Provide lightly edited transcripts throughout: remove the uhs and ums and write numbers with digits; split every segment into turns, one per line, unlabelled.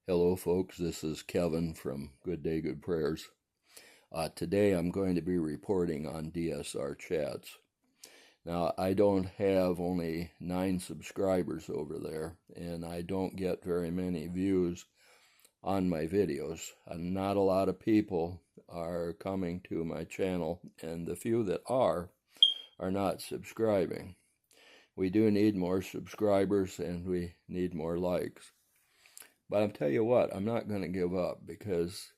Hello, folks. This is Kevin from Good Day, Good Prayers. Today I'm going to be reporting on DSR chats. Now, I don't have only 9 subscribers over there, and I don't get very many views on my videos. Not a lot of people are coming to my channel, and the few that are not subscribing. We do need more subscribers, and we need more likes. But I'll tell you what, I'm not going to give up, because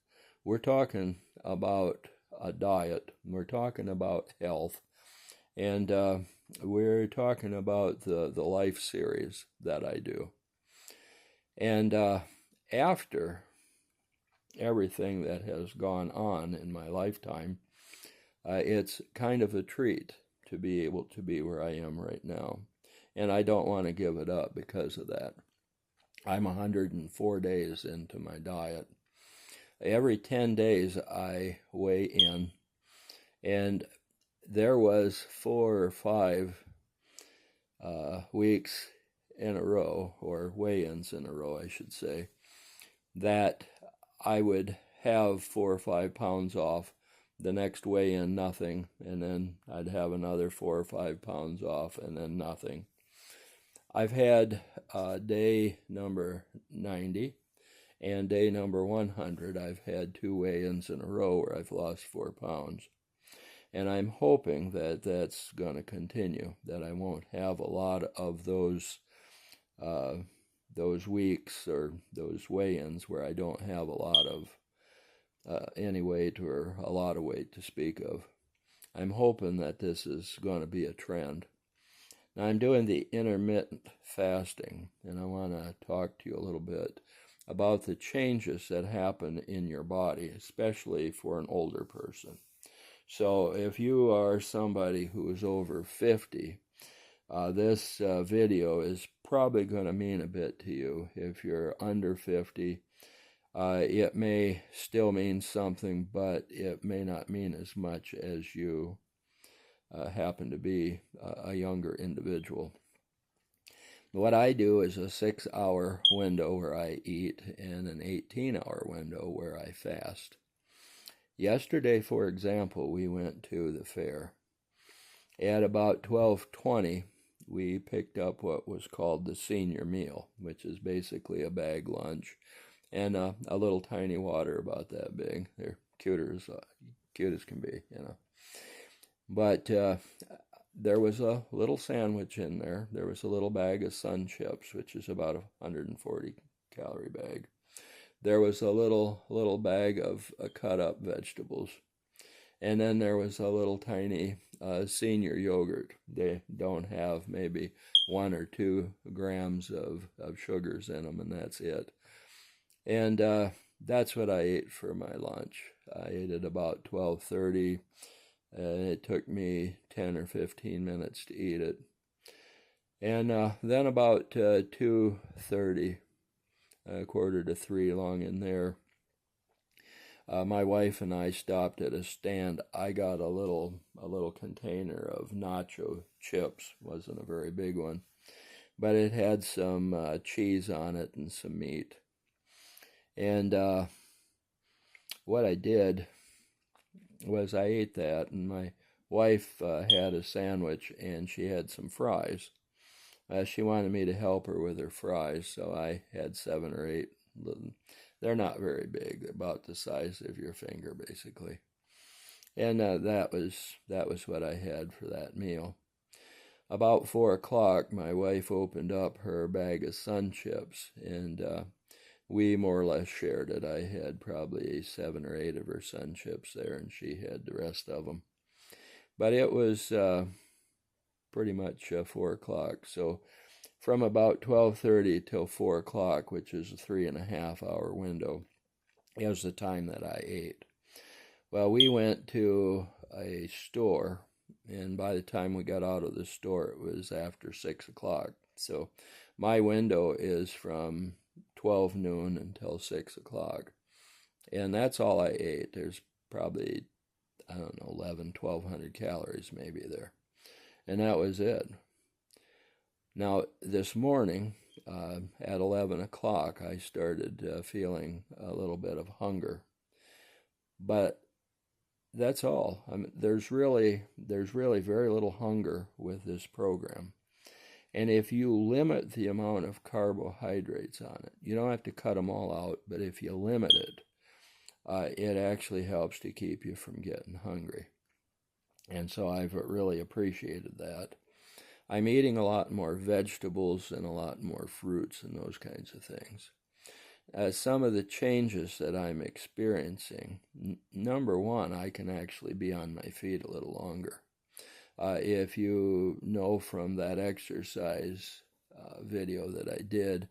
we're talking about a diet, we're talking about health, and we're talking about the life series that I do. And after everything that has gone on in my lifetime, it's kind of a treat to be able to be where I am right now. And I don't want to give it up because of that. I'm 104 days into my diet. Every 10 days I weigh in, and there was 4 or 5 weeks in a row, or weigh-ins in a row, I should say, that I would have 4 or 5 pounds off. The next weigh-in, nothing, and then I'd have another 4 or 5 pounds off, and then nothing. I've had day number 90 and day number 100. I've had 2 weigh-ins in a row where I've lost 4 pounds. And I'm hoping that that's going to continue, that I won't have a lot of those weeks or those weigh-ins where I don't have a lot of any weight or a lot of weight to speak of. I'm hoping that this is going to be a trend. Now, I'm doing the intermittent fasting, and I want to talk to you a little bit about the changes that happen in your body, especially for an older person. So if you are somebody who is over 50, this video is probably going to mean a bit to you. If you're under 50, it may still mean something, but it may not mean as much as you happen to be a younger individual. What I do is a 6-hour window where I eat and an 18-hour window where I fast. Yesterday, for example, we went to the fair. At about 12:20, we picked up what was called the senior meal, which is basically a bag lunch and a little tiny water about that big. They're cute as can be, you know. But there was a little sandwich in there. There was a little bag of Sun Chips, which is about a 140 calorie bag. There was a little bag of cut up vegetables. And then there was a little tiny senior yogurt. They don't have maybe 1 or 2 grams of sugars in them, and that's it. And that's what I ate for my lunch. I ate at about 12:30. It took me 10 or 15 minutes to eat it. And then about 2:30, 2:45, along in there, my wife and I stopped at a stand. I got a little container of nacho chips. Wasn't a very big one, but it had some cheese on it and some meat. And what I did was I ate that, and my wife had a sandwich, and she had some fries. She wanted me to help her with her fries, so I had 7 or 8. They're not very big. They're about the size of your finger, basically. And that was what I had for that meal. About 4 o'clock, my wife opened up her bag of Sun Chips, and we more or less shared it. I had probably 7 or 8 of her Sun Chips there, and she had the rest of them. But it was pretty much 4 o'clock. So from about 12:30 till 4 o'clock, which is a 3.5-hour window, is the time that I ate. Well, we went to a store, and by the time we got out of the store, it was after 6 o'clock. So my window is from 12 noon until 6 o'clock. And that's all I ate. There's probably, I don't know, 1,100 calories maybe there. And that was it. Now, this morning, at 11 o'clock, I started feeling a little bit of hunger. But that's all. I mean, there's really very little hunger with this program. And if you limit the amount of carbohydrates on it, you don't have to cut them all out, but if you limit it, it actually helps to keep you from getting hungry. And so I've really appreciated that. I'm eating a lot more vegetables and a lot more fruits and those kinds of things. Some of the changes that I'm experiencing, number one, I can actually be on my feet a little longer. If you know from that exercise video that I did,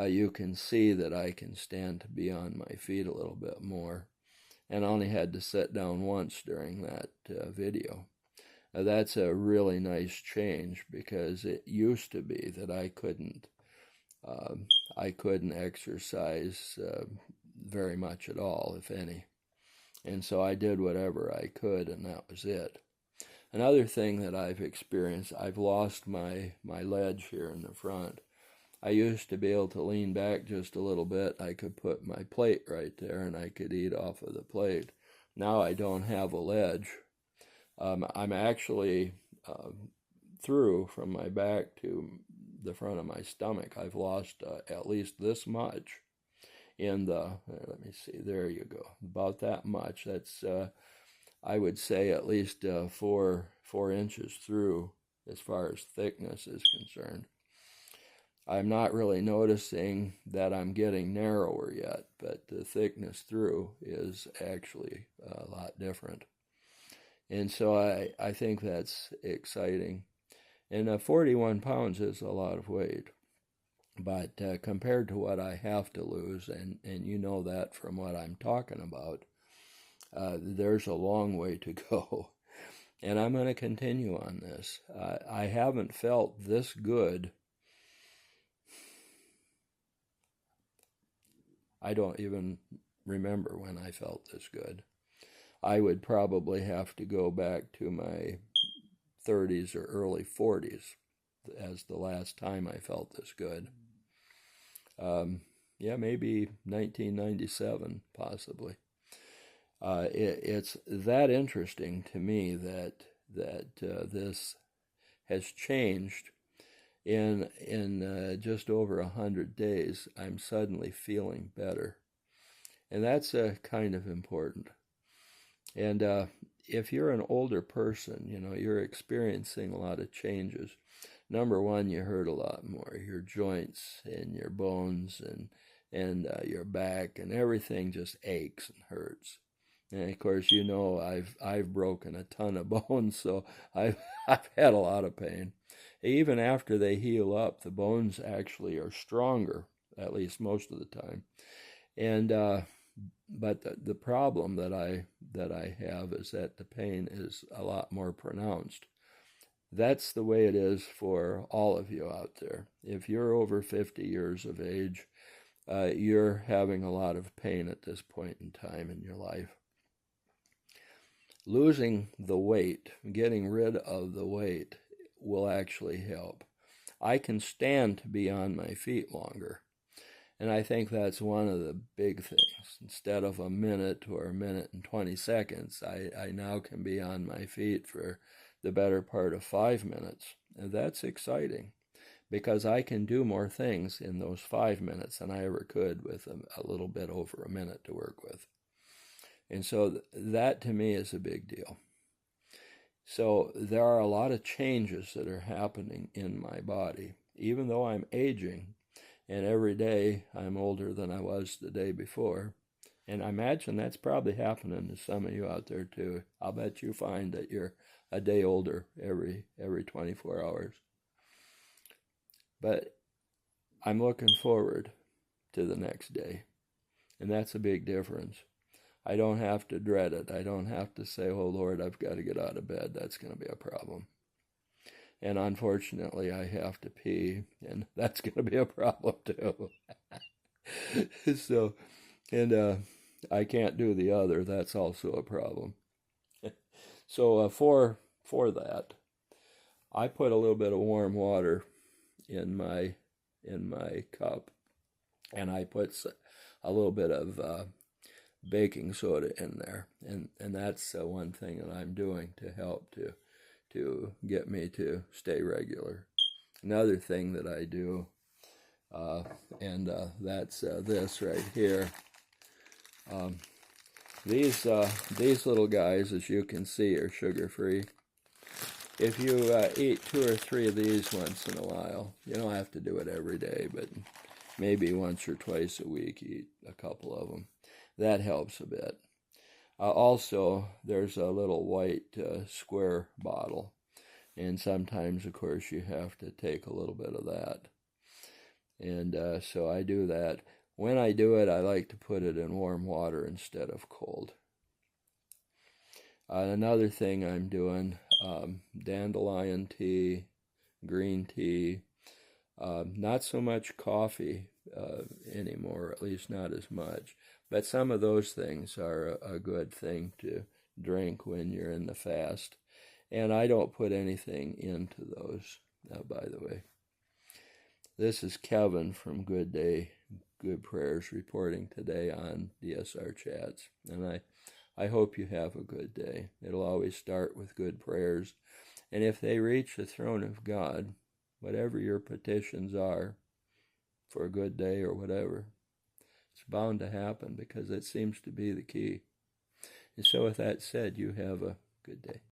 you can see that I can stand to be on my feet a little bit more. And I only had to sit down once during that video. That's a really nice change, because it used to be that I couldn't exercise very much at all, if any. And so I did whatever I could, and that was it. Another thing that I've experienced, I've lost my ledge here in the front. I used to be able to lean back just a little bit. I could put my plate right there and I could eat off of the plate. Now I don't have a ledge. I'm actually through from my back to the front of my stomach. I've lost at least this much in the, let me see, there you go, about that much. That's, I would say, at least 4 inches through as far as thickness is concerned. I'm not really noticing that I'm getting narrower yet, but the thickness through is actually a lot different. And so I think that's exciting. And 41 pounds is a lot of weight. But compared to what I have to lose, and you know that from what I'm talking about, there's a long way to go. And I'm going to continue on this. I haven't felt this good. I don't even remember when I felt this good. I would probably have to go back to my 30s or early 40s as the last time I felt this good. Yeah, maybe 1997, possibly. It's that interesting to me that this has changed. In just over 100 days, I'm suddenly feeling better. And that's kind of important. And if you're an older person, you know, you're experiencing a lot of changes. Number one, you hurt a lot more. Your joints and your bones and your back and everything just aches and hurts. And of course, you know, I've broken a ton of bones, so I've had a lot of pain. Even after they heal up, the bones actually are stronger, at least most of the time. And but the problem that I have is that the pain is a lot more pronounced. That's the way it is for all of you out there. If you're over 50 years of age, you're having a lot of pain at this point in time in your life. Losing the weight, getting rid of the weight, will actually help. I can stand to be on my feet longer. And I think that's one of the big things. Instead of a minute or a minute and 20 seconds, I now can be on my feet for the better part of 5 minutes. And that's exciting, because I can do more things in those 5 minutes than I ever could with a little bit over a minute to work with. And so that to me is a big deal. So there are a lot of changes that are happening in my body, even though I'm aging. And every day I'm older than I was the day before. And I imagine that's probably happening to some of you out there too. I'll bet you find that you're a day older every 24 hours. But I'm looking forward to the next day. And that's a big difference. I don't have to dread it. I don't have to say, oh Lord, I've got to get out of bed. That's going to be a problem. And unfortunately, I have to pee, and that's going to be a problem too. So, and I can't do the other. That's also a problem. So for that, I put a little bit of warm water in my in my cup, and I put a little bit of baking soda in there, and that's one thing that I'm doing to help to get me to stay regular. Another thing that I do, and that's this right here. These little guys, as you can see, are sugar-free. If you eat 2 or 3 of these once in a while, you don't have to do it every day, but maybe once or twice a week, eat a couple of them. That helps a bit. Also, there's a little white square bottle, and sometimes, of course, you have to take a little bit of that. And so I do that. When I do it, I like to put it in warm water instead of cold. Another thing I'm doing, dandelion tea, green tea, not so much coffee anymore, at least not as much. But some of those things are a good thing to drink when you're in the fast. And I don't put anything into those, by the way. This is Kevin from Good Day, Good Prayers reporting today on DSR Chats. And I hope you have a good day. It'll always start with good prayers. And if they reach the throne of God, whatever your petitions are for a good day or whatever, it's bound to happen because it seems to be the key. And so with that said, you have a good day.